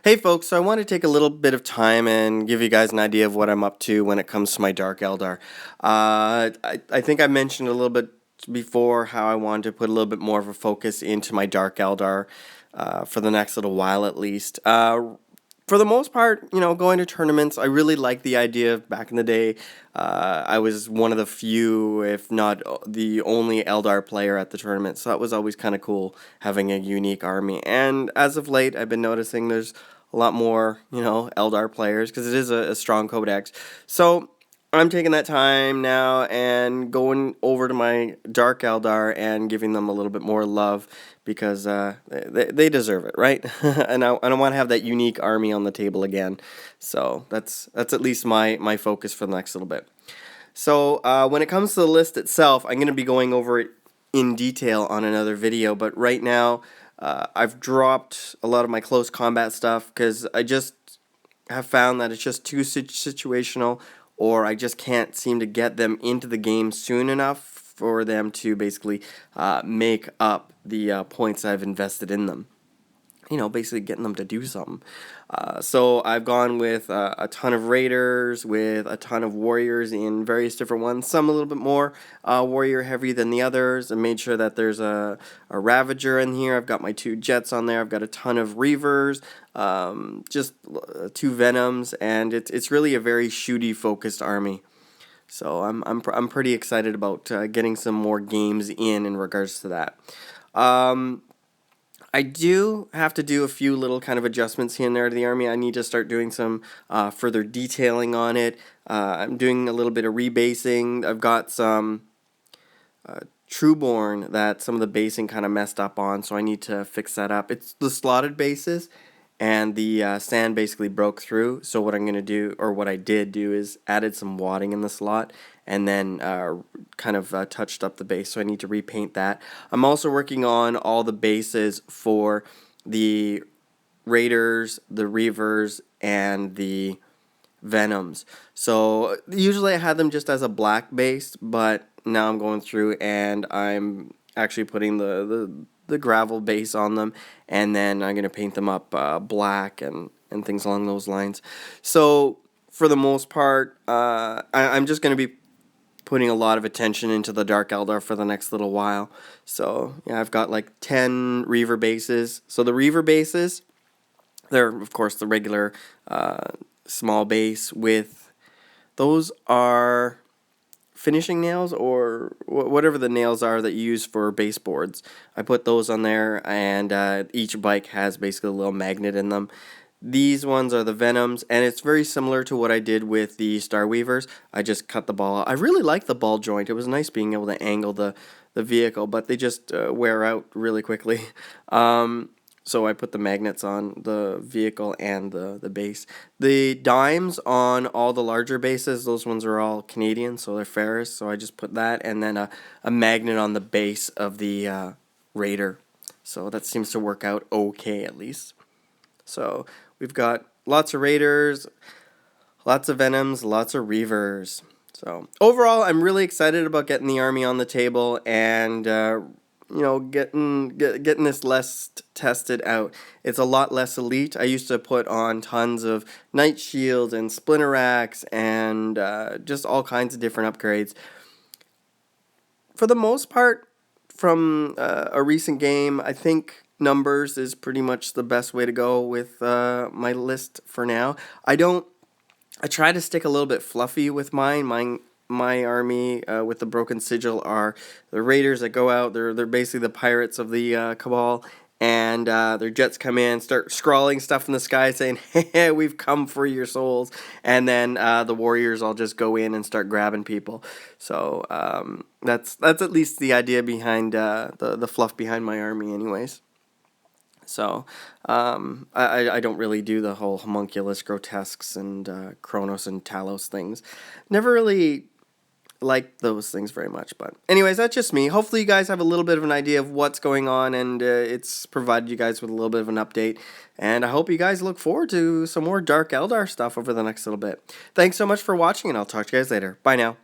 Hey folks, so I want to take a little bit of time and give you guys an idea of what I'm up to when it comes to my Dark Eldar. I think I mentioned a little bit before how I wanted to put a little bit more of a focus into my Dark Eldar for the next little while at least. For the most part, going to tournaments, I really like the idea of back in the day. I was one of the few, if not the only Eldar player at the tournament, so that was always kind of cool having a unique army. And as of late, I've been noticing there's a lot more, Eldar players because it is a strong codex. So I'm taking that time now and going over to my Dark Eldar and giving them a little bit more love because they deserve it, right? And I want to have that unique army on the table again. So that's at least my focus for the next little bit. So when it comes to the list itself, I'm going to be going over it in detail on another video. But right now, I've dropped a lot of my close combat stuff because I just have found that it's just too situational, or I just can't seem to get them into the game soon enough for them to basically make up the points I've invested in them. Basically getting them to do something. So I've gone with a ton of raiders, with a ton of warriors in various different ones, some a little bit more warrior heavy than the others, and made sure that there's a Ravager in here. I've got my 2 jets on there. I've got a ton of Reavers, just 2 Venoms, and it's really a very shooty focused army. So I'm pretty excited about getting some more games in regards to that. I do have to do a few little kind of adjustments here and there to the army. I need to start doing some further detailing on it. I'm doing a little bit of rebasing. I've got some Trueborn that some of the basing kind of messed up on, so I need to fix that up. It's the slotted bases, and the sand basically broke through. So what I'm going to do, or what I did do, is added some wadding in the slot, and then kind of touched up the base. So I need to repaint that. I'm also working on all the bases for the Raiders, the Reavers, and the Venoms. So usually I had them just as a black base, but now I'm going through and I'm actually putting the gravel base on them, and then I'm going to paint them up black and things along those lines. So for the most part, I'm just going to be putting a lot of attention into the Dark Eldar for the next little while. So yeah, I've got like 10 Reaver bases. So the Reaver bases, they're of course the regular small base with, those are finishing nails or whatever the nails are that you use for baseboards. I put those on there, and each bike has basically a little magnet in them. These ones are the Venoms, and it's very similar to what I did with the Star Weavers. I just cut the ball out. I really like the ball joint. It was nice being able to angle the vehicle, but they just wear out really quickly. So I put the magnets on the vehicle and the base. The dimes on all the larger bases, those ones are all Canadian, so they're Ferris. So I just put that, and then a magnet on the base of the Raider. So that seems to work out okay at least. So we've got lots of Raiders, lots of Venoms, lots of Reavers. So overall, I'm really excited about getting the army on the table and getting this list tested out. It's a lot less elite. I used to put on tons of Night Shield and Splinter Axe and just all kinds of different upgrades. For the most part, from a recent game, I think numbers is pretty much the best way to go with my list for now. I try to stick a little bit fluffy with mine. My army with the broken sigil are the raiders that go out. They're basically the pirates of the cabal, and their jets come in, start scrawling stuff in the sky saying, "Hey, we've come for your souls," and then the warriors all just go in and start grabbing people. So that's at least the idea behind the fluff behind my army, anyways. So I don't really do the whole homunculus, grotesques, and Kronos and Talos things. Never really like those things very much. But anyways, that's just me. Hopefully you guys have a little bit of an idea of what's going on, and it's provided you guys with a little bit of an update. And I hope you guys look forward to some more Dark Eldar stuff over the next little bit. Thanks so much for watching, and I'll talk to you guys later. Bye now.